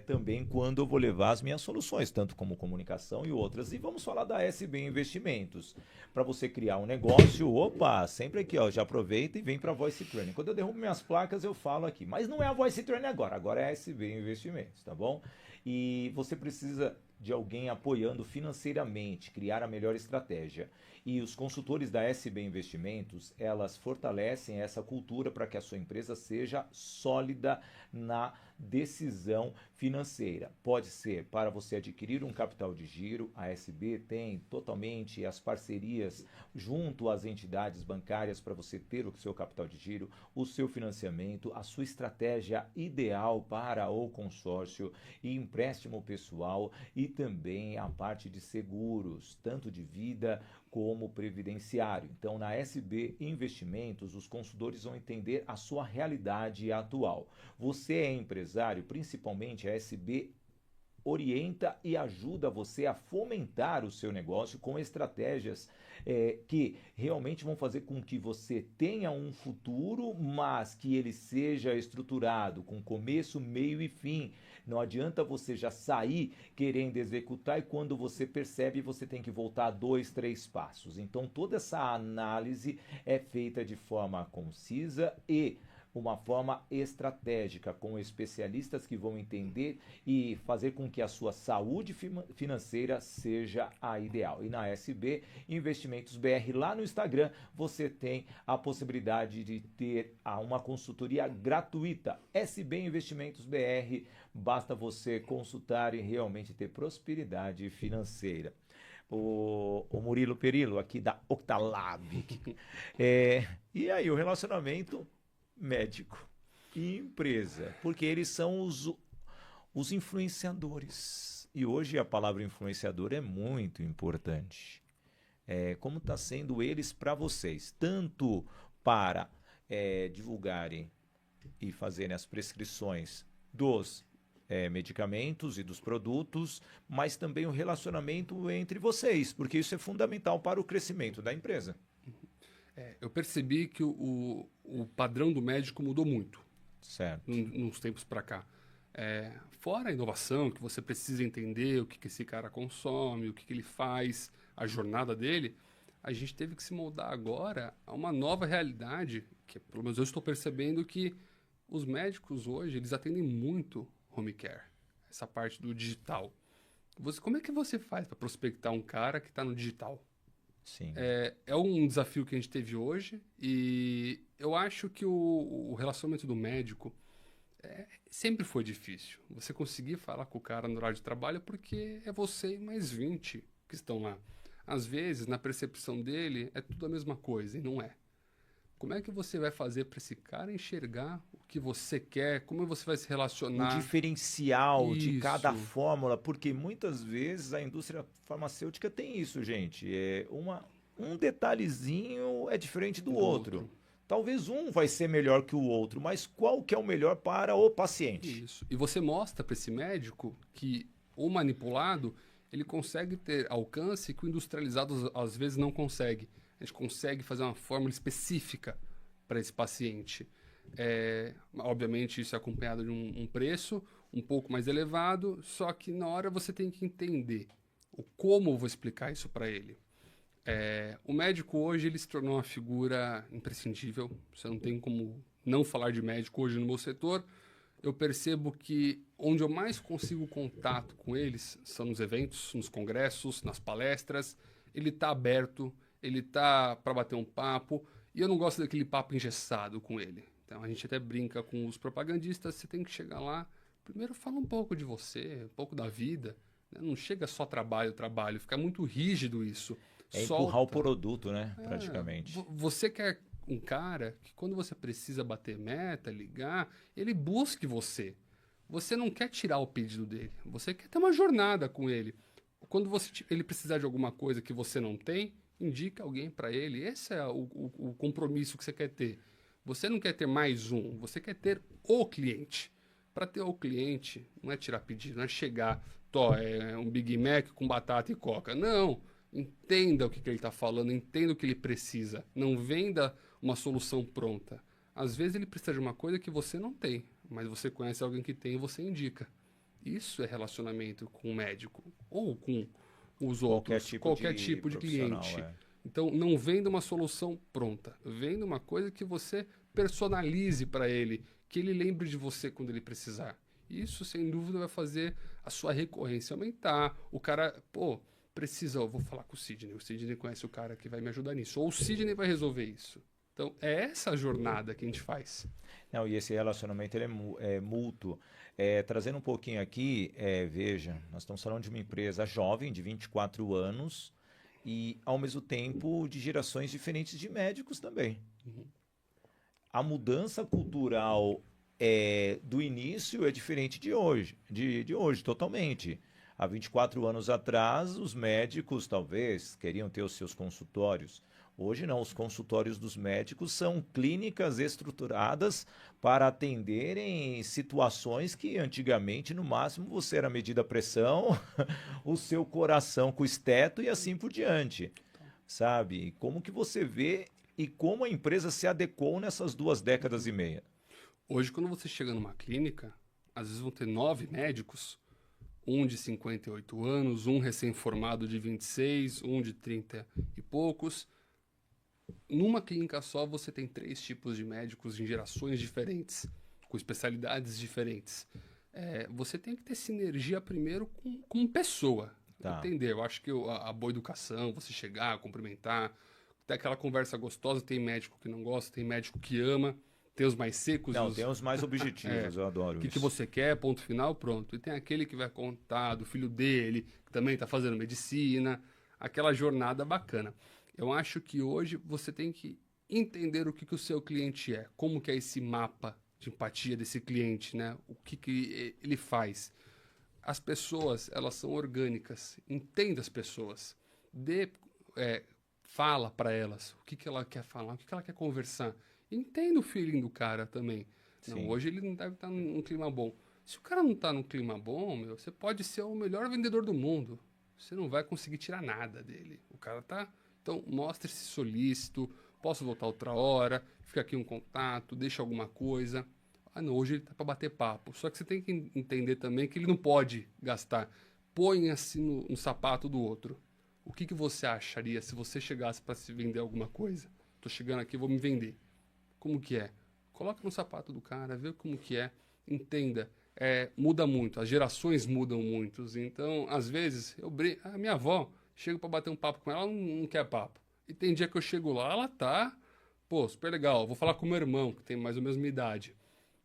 também quando eu vou levar as minhas soluções, tanto como comunicação e outras. E vamos falar da SB Investimentos. Para você criar um negócio, opa, sempre aqui, ó, já aproveita e vem para a Voice Training. Quando eu derrubo minhas placas, eu falo aqui. Mas não é a Voice Training agora é a SB Investimentos, tá bom? E você precisa de alguém apoiando financeiramente, criar a melhor estratégia. E os consultores da SB Investimentos, elas fortalecem essa cultura para que a sua empresa seja sólida na decisão financeira. Pode ser para você adquirir um capital de giro, a SB tem totalmente as parcerias junto às entidades bancárias para você ter o seu capital de giro, o seu financiamento, a sua estratégia ideal para o consórcio e empréstimo pessoal e também a parte de seguros, tanto de vida como previdenciário. Então, na SB Investimentos, os consultores vão entender a sua realidade atual. Você é empresário, principalmente a SB orienta e ajuda você a fomentar o seu negócio com estratégias que realmente vão fazer com que você tenha um futuro, mas que ele seja estruturado com começo, meio e fim. Não adianta você já sair querendo executar e quando você percebe você tem que voltar 2, 3 passos. Então toda essa análise é feita de forma concisa e uma forma estratégica, com especialistas que vão entender e fazer com que a sua saúde financeira seja a ideal. E na SB Investimentos BR, lá no Instagram, você tem a possibilidade de ter uma consultoria gratuita. SB Investimentos BR, basta você consultar e realmente ter prosperidade financeira. O Murilo Perillo, aqui da Octalab. E aí, o relacionamento médico e empresa, porque eles são os influenciadores. E hoje a palavra influenciador é muito importante. Como está sendo eles para vocês, tanto para divulgarem e fazerem as prescrições dos medicamentos e dos produtos, mas também o relacionamento entre vocês, porque isso é fundamental para o crescimento da empresa. Eu percebi que o padrão do médico mudou muito. Certo. Nos tempos para cá. Fora a inovação, que você precisa entender o que esse cara consome, o que ele faz, a jornada dele, a gente teve que se moldar agora a uma nova realidade, que pelo menos eu estou percebendo que os médicos hoje, eles atendem muito home care, essa parte do digital. Como é que você faz para prospectar um cara que está no digital? Sim. É um desafio que a gente teve hoje e eu acho que o relacionamento do médico sempre foi difícil. Você conseguir falar com o cara no horário de trabalho porque é você e mais 20 que estão lá. Às vezes, na percepção dele, é tudo a mesma coisa e não é. Como é que você vai fazer para esse cara enxergar o que você quer? Como você vai se relacionar? O diferencial de Isso. cada fórmula, porque muitas vezes a indústria farmacêutica tem isso, gente. Um detalhezinho é diferente do outro. Talvez um vai ser melhor que o outro, mas qual que é o melhor para o paciente? Isso. E você mostra para esse médico que o manipulado, ele consegue ter alcance que o industrializado às vezes não consegue. A gente consegue fazer uma fórmula específica para esse paciente. Obviamente, isso é acompanhado de um preço um pouco mais elevado, só que na hora você tem que entender como eu vou explicar isso para ele. O médico hoje ele se tornou uma figura imprescindível. Você não tem como não falar de médico hoje no meu setor. Eu percebo que onde eu mais consigo contato com eles são nos eventos, nos congressos, nas palestras. Ele está aberto, ele está para bater um papo, e eu não gosto daquele papo engessado com ele. Então a gente até brinca com os propagandistas, você tem que chegar lá, primeiro fala um pouco de você, um pouco da vida, né? Não chega só trabalho, fica muito rígido isso. Empurrar o produto, né? Praticamente. Você quer um cara que quando você precisa bater meta, ligar, ele busque você. Você não quer tirar o pedido dele, você quer ter uma jornada com ele. Quando ele precisar de alguma coisa que você não tem, indica alguém para ele. Esse é o compromisso que você quer ter. Você não quer ter mais um, você quer ter o cliente. Para ter o cliente, não é tirar pedido, não é chegar, um Big Mac com batata e coca. Não, entenda o que ele está falando, entenda o que ele precisa. Não venda uma solução pronta. Às vezes ele precisa de uma coisa que você não tem, mas você conhece alguém que tem e você indica. Isso é relacionamento com o médico ou com os outros, qualquer tipo de cliente. Então, não venda uma solução pronta. Venda uma coisa que você personalize para ele, que ele lembre de você quando ele precisar. Isso, sem dúvida, vai fazer a sua recorrência aumentar. O cara, eu vou falar com o Sidney. O Sidney conhece o cara que vai me ajudar nisso. Ou o Sidney vai resolver isso. Então, é essa jornada que a gente faz. Não, e esse relacionamento ele é mútuo. Trazendo um pouquinho aqui, veja, nós estamos falando de uma empresa jovem, de 24 anos, e, ao mesmo tempo, de gerações diferentes de médicos também. Uhum. A mudança cultural do início é diferente de hoje, de hoje, totalmente. Há 24 anos atrás, os médicos, talvez, queriam ter os seus consultórios. Hoje não, os consultórios dos médicos são clínicas estruturadas para atenderem situações que antigamente, no máximo, você era medida a pressão, o seu coração com o esteto e assim por diante. Sabe? Como que você vê e como a empresa se adequou nessas 2 décadas e meia? Hoje, quando você chega numa clínica, às vezes vão ter 9 médicos, um de 58 anos, um recém-formado de 26, um de 30 e poucos. numa clínica só você tem 3 tipos de médicos em gerações diferentes, com especialidades diferentes. Você tem que ter sinergia primeiro com pessoa, Tá. entender? Eu acho que a boa educação, você chegar, cumprimentar, ter aquela conversa gostosa, tem médico que não gosta, tem médico que ama, tem os mais secos. Não, tem os mais objetivos, eu adoro O que isso. você quer, ponto final, pronto. E tem aquele que vai contar do filho dele, que também está fazendo medicina, aquela jornada bacana. Eu acho que hoje você tem que entender o que o seu cliente é, como que é esse mapa de empatia desse cliente, né? O que ele faz. As pessoas, elas são orgânicas. Entenda as pessoas. Fala para elas o que ela quer falar, o que ela quer conversar. Entenda o feeling do cara também. Não, Sim. hoje ele não deve estar num clima bom. Se o cara não está num clima bom, meu, você pode ser o melhor vendedor do mundo. Você não vai conseguir tirar nada dele. O cara tá... Então, mostre-se solícito. Posso voltar outra hora? Fica aqui um contato, deixa alguma coisa. Ah, não, hoje ele tá para bater papo. Só que você tem que entender também que ele não pode gastar. Põe-se no sapato do outro. O que você acharia se você chegasse para se vender alguma coisa? Tô chegando aqui, vou me vender. Como que é? Coloca no sapato do cara, vê como que é. Entenda. Muda muito, as gerações mudam muito. Então, às vezes, a minha avó, chego para bater um papo com ela, ela não quer papo. E tem dia que eu chego lá, ela tá, pô, super legal. Vou falar com o meu irmão, que tem mais ou menos a mesma idade.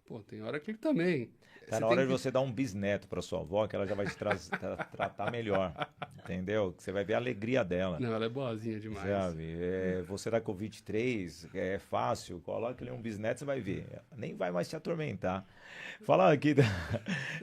Pô, tem hora que ele também. Tá na hora de você dar um bisneto para sua avó, que ela já vai te tratar melhor. Entendeu? Que você vai ver a alegria dela. Não, ela é boazinha demais. Sabe? Você tá com 23, é fácil, coloca ali um bisneto, você vai ver. Nem vai mais te atormentar. Falar aqui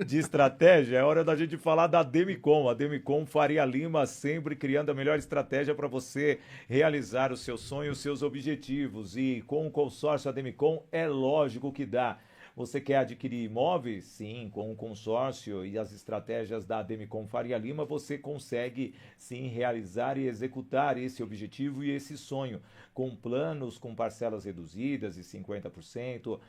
de estratégia, é hora da gente falar da Demicon. A Demicon Faria Lima sempre criando a melhor estratégia para você realizar os seus sonhos, os seus objetivos. E com o consórcio a Demicon é lógico que dá. Você quer adquirir imóveis? Sim, com o consórcio e as estratégias da Demicon Faria Lima, você consegue sim realizar e executar esse objetivo e esse sonho. Com planos com parcelas reduzidas de 50%,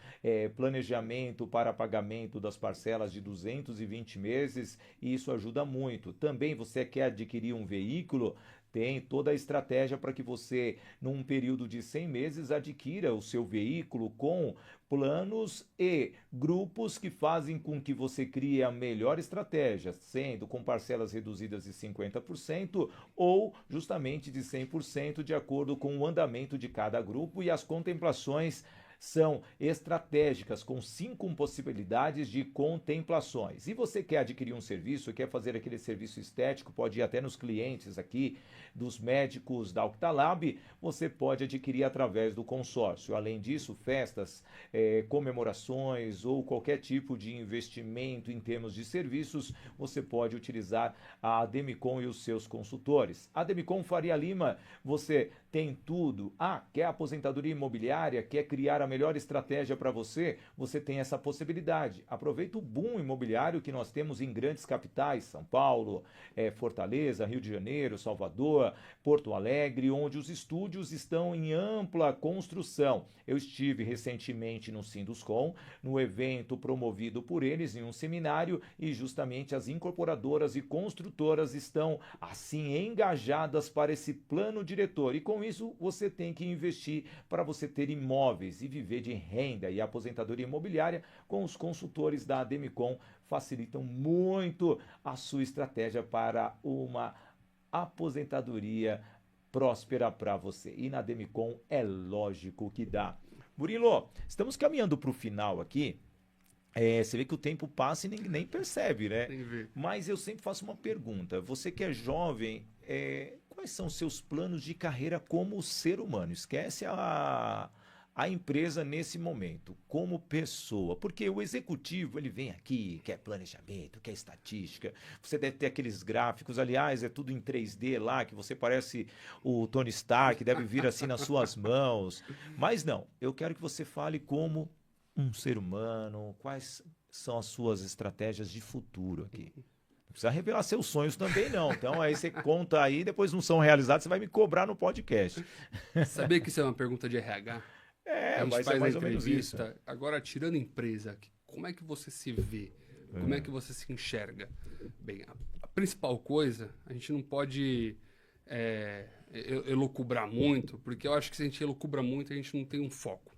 planejamento para pagamento das parcelas de 220 meses, e isso ajuda muito. Também você quer adquirir um veículo? Tem toda a estratégia para que você, num período de 100 meses, adquira o seu veículo com planos e grupos que fazem com que você crie a melhor estratégia, sendo com parcelas reduzidas de 50% ou justamente de 100%, de acordo com o andamento de cada grupo, e as contemplações são estratégicas, com 5 possibilidades de contemplações. E você quer adquirir um serviço, quer fazer aquele serviço estético, pode ir até nos clientes aqui dos médicos da Octalab, você pode adquirir através do consórcio. Além disso, festas, comemorações ou qualquer tipo de investimento em termos de serviços, você pode utilizar a Demicon e os seus consultores. A Demicon Faria Lima, você tem tudo. Quer aposentadoria imobiliária? Quer criar a melhor estratégia para você? Você tem essa possibilidade. Aproveita o boom imobiliário que nós temos em grandes capitais, São Paulo, Fortaleza, Rio de Janeiro, Salvador, Porto Alegre, onde os estúdios estão em ampla construção. Eu estive recentemente no Sinduscom, no evento promovido por eles em um seminário, e justamente as incorporadoras e construtoras estão assim engajadas para esse plano diretor, e com isso você tem que investir para você ter imóveis e viver de renda. E a aposentadoria imobiliária com os consultores da Demicon facilitam muito a sua estratégia para uma aposentadoria próspera para você. E na Demicon é lógico que dá. Murilo, estamos caminhando para o final aqui. Você vê que o tempo passa e nem percebe, né? Tem que ver. Mas eu sempre faço uma pergunta. Você que é jovem, quais são os seus planos de carreira como ser humano? Esquece a empresa nesse momento, como pessoa. Porque o executivo, ele vem aqui, quer planejamento, quer estatística. Você deve ter aqueles gráficos, aliás, é tudo em 3D lá, que você parece o Tony Stark, deve vir assim nas suas mãos. Mas não, eu quero que você fale como um ser humano, quais são as suas estratégias de futuro aqui. Não precisa revelar seus sonhos também, não. Então aí você conta aí, depois não são realizados, você vai me cobrar no podcast. Sabia que isso é uma pergunta de RH? A gente Vai ser faz a mais ou menos isso. entrevista. Agora, tirando empresa, como é que você se vê? Como é que você se enxerga? Bem, a principal coisa, a gente não pode elucubrar muito, porque eu acho que se a gente elucubra muito, a gente não tem um foco.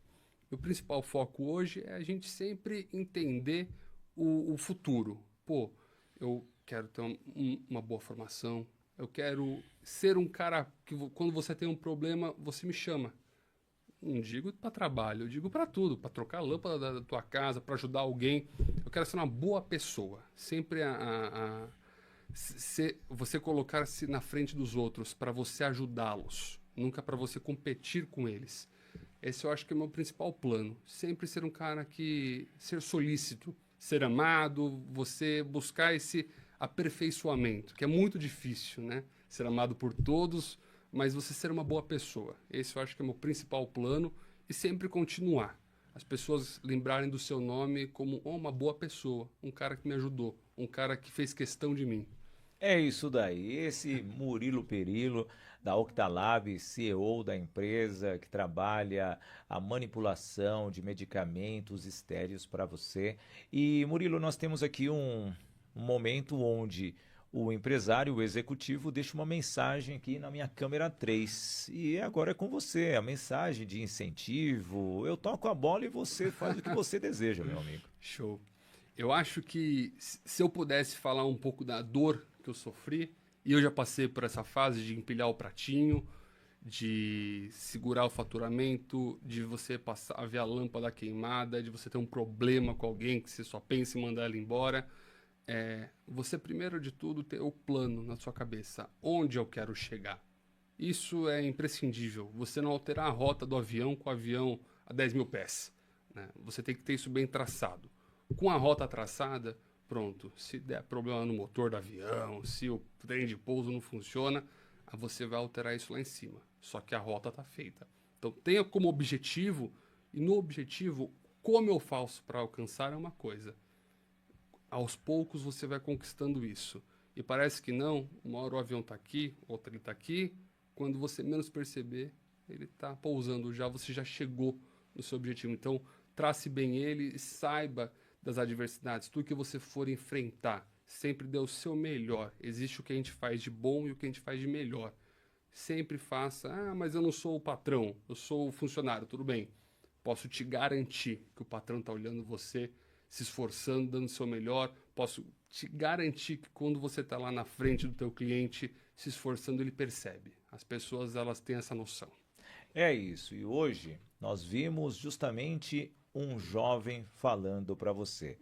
O principal foco hoje é a gente sempre entender o futuro. Pô, eu quero ter uma boa formação, eu quero ser um cara que quando você tem um problema, você me chama. Não digo para trabalho, eu digo para tudo, para trocar a lâmpada da tua casa, para ajudar alguém. Eu quero ser uma boa pessoa. Sempre você colocar-se na frente dos outros para você ajudá-los, nunca para você competir com eles. Esse eu acho que é o meu principal plano. Sempre ser um cara que... ser solícito, ser amado, você buscar esse aperfeiçoamento, que é muito difícil, né? Ser amado por todos, mas você ser uma boa pessoa. Esse eu acho que é o meu principal plano e sempre continuar. As pessoas lembrarem do seu nome como uma boa pessoa, um cara que me ajudou, um cara que fez questão de mim. É isso daí. Esse Murilo Perillo, da Octalab, CEO da empresa que trabalha a manipulação de medicamentos estéreos para você. E, Murilo, nós temos aqui um momento onde o empresário, o executivo, deixa uma mensagem aqui na minha câmera 3. E agora é com você, a mensagem de incentivo. Eu toco a bola e você faz o que você deseja, meu amigo. Show. Eu acho que se eu pudesse falar um pouco da dor que eu sofri, e eu já passei por essa fase de empilhar o pratinho, de segurar o faturamento, de você passar a ver a lâmpada queimada, de você ter um problema com alguém que você só pensa em mandar ela embora. Você, primeiro de tudo, ter o plano na sua cabeça. Onde eu quero chegar? Isso é imprescindível. Você não alterar a rota do avião com o avião a 10 mil pés, né? Você tem que ter isso bem traçado. Com a rota traçada, pronto. Se der problema no motor do avião, se o trem de pouso não funciona, você vai alterar isso lá em cima. Só que a rota está feita. Então, tenha como objetivo, e no objetivo, como eu faço para alcançar é uma coisa. Aos poucos você vai conquistando isso. E parece que não, uma hora o avião está aqui, outra ele está aqui. Quando você menos perceber, ele está pousando já, você já chegou no seu objetivo. Então, trace bem ele e saiba das adversidades. Tudo que você for enfrentar, sempre dê o seu melhor. Existe o que a gente faz de bom e o que a gente faz de melhor. Sempre faça, mas eu não sou o patrão, eu sou o funcionário, tudo bem. Posso te garantir que o patrão está olhando você, se esforçando, dando o seu melhor. Posso te garantir que quando você está lá na frente do teu cliente, se esforçando, ele percebe. As pessoas, elas têm essa noção. É isso. E hoje nós vimos justamente um jovem falando para você.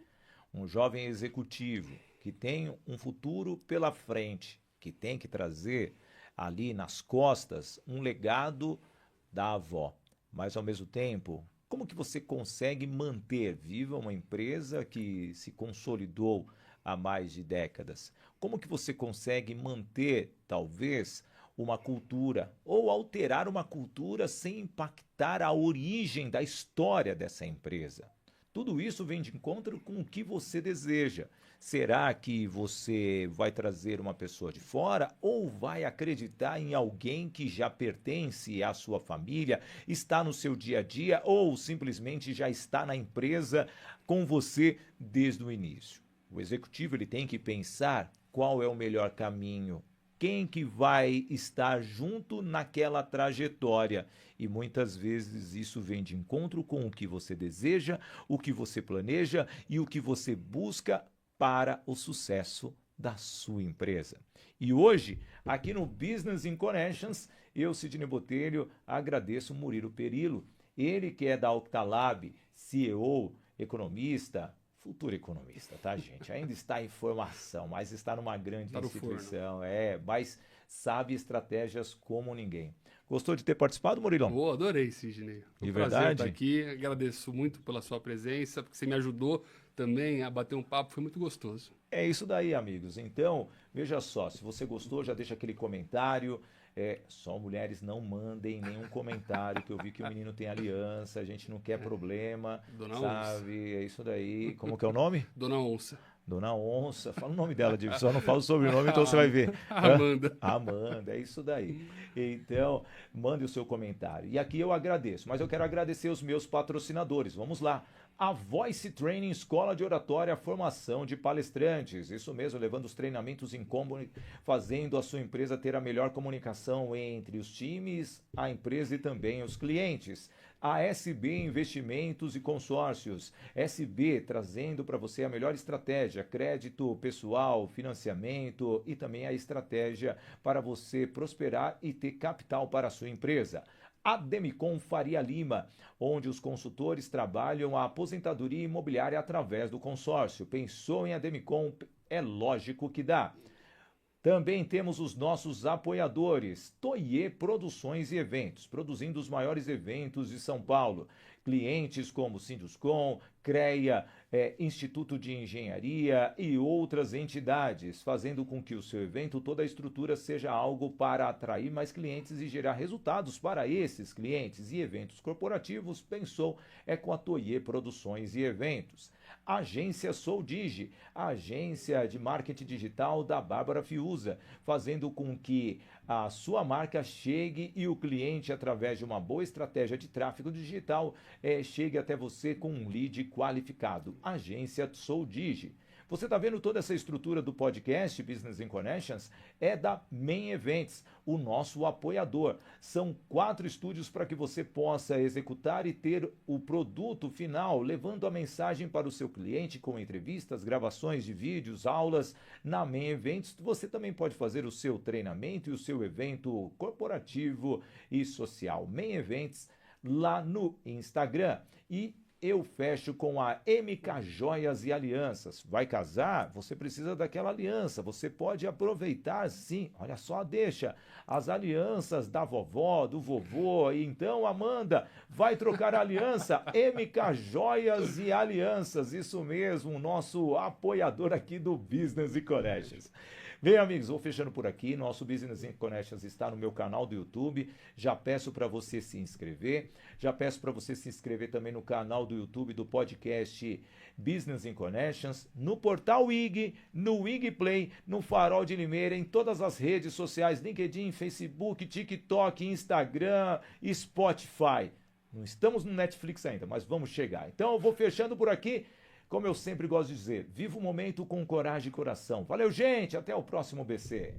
Um jovem executivo que tem um futuro pela frente, que tem que trazer ali nas costas um legado da avó. Mas ao mesmo tempo, como que você consegue manter viva uma empresa que se consolidou há mais de décadas? Como que você consegue manter, talvez, uma cultura ou alterar uma cultura sem impactar a origem da história dessa empresa? Tudo isso vem de encontro com o que você deseja. Será que você vai trazer uma pessoa de fora ou vai acreditar em alguém que já pertence à sua família, está no seu dia a dia ou simplesmente já está na empresa com você desde o início? O executivo ele tem que pensar qual é o melhor caminho, quem que vai estar junto naquela trajetória. E muitas vezes isso vem de encontro com o que você deseja, o que você planeja e o que você busca para o sucesso da sua empresa. E hoje, aqui no Business in Connections, eu, Sidney Botelho, agradeço o Murilo Perillo, ele que é da Octalab, CEO, economista, futuro economista, tá, gente? Ainda está em formação, mas está numa grande instituição, mas sabe estratégias como ninguém. Gostou de ter participado, Murilão? Adorei, Sidney. De prazer verdade? estar aqui. Agradeço muito pela sua presença, porque você me ajudou também a bater um papo, foi muito gostoso. É isso daí, amigos. Então, veja só, se você gostou, já deixa aquele comentário. Só mulheres não mandem nenhum comentário, que eu vi que o menino tem aliança, a gente não quer problema, Dona sabe? Onça. É isso daí. Como que é o nome? Dona Onça. Dona Onça. Fala o nome dela, só não fala o sobrenome, então você vai ver. Amanda. Amanda, é isso daí. Então, mande o seu comentário. E aqui eu agradeço, mas eu quero agradecer os meus patrocinadores. Vamos lá. A Voice Training, escola de oratória, formação de palestrantes. Isso mesmo, levando os treinamentos em combo, fazendo a sua empresa ter a melhor comunicação entre os times, a empresa e também os clientes. A SB Investimentos e Consórcios. SB trazendo para você a melhor estratégia, crédito pessoal, financiamento e também a estratégia para você prosperar e ter capital para a sua empresa. A Demicon Faria Lima, onde os consultores trabalham a aposentadoria imobiliária através do consórcio. Pensou em a Demicon? É lógico que dá. Também temos os nossos apoiadores, Toye Produções e Eventos, produzindo os maiores eventos de São Paulo. Clientes como Sinduscom, CREA, Instituto de Engenharia e outras entidades, fazendo com que o seu evento, toda a estrutura seja algo para atrair mais clientes e gerar resultados para esses clientes. E eventos corporativos, pensou, é com a Toye Produções e Eventos. Agência Soldigi, a agência de marketing digital da Bárbara Fiuza, fazendo com que a sua marca chegue e o cliente, através de uma boa estratégia de tráfego digital, chegue até você com um lead qualificado. Agência Soldigi. Você está vendo toda essa estrutura do podcast Business in Connections? É da Main Events, o nosso apoiador. São 4 estúdios para que você possa executar e ter o produto final, levando a mensagem para o seu cliente com entrevistas, gravações de vídeos, aulas. Na Main Events, você também pode fazer o seu treinamento e o seu evento corporativo e social. Main Events lá no Instagram. E eu fecho com a MK Joias e Alianças. Vai casar? Você precisa daquela aliança. Você pode aproveitar, sim. Olha só, deixa as alianças da vovó, do vovô. Então, Amanda, vai trocar a aliança. MK Joias e Alianças. Isso mesmo, o nosso apoiador aqui do Business in Connections. Bem, amigos, vou fechando por aqui. Nosso Business in Connections está no meu canal do YouTube. Já peço para você se inscrever. Já peço para você se inscrever também no canal do YouTube do podcast Business in Connections, no portal IG, no IG Play, no Farol de Limeira, em todas as redes sociais, LinkedIn, Facebook, TikTok, Instagram, Spotify. Não estamos no Netflix ainda, mas vamos chegar. Então eu vou fechando por aqui. Como eu sempre gosto de dizer, viva o momento com coragem e coração. Valeu, gente! Até o próximo BC.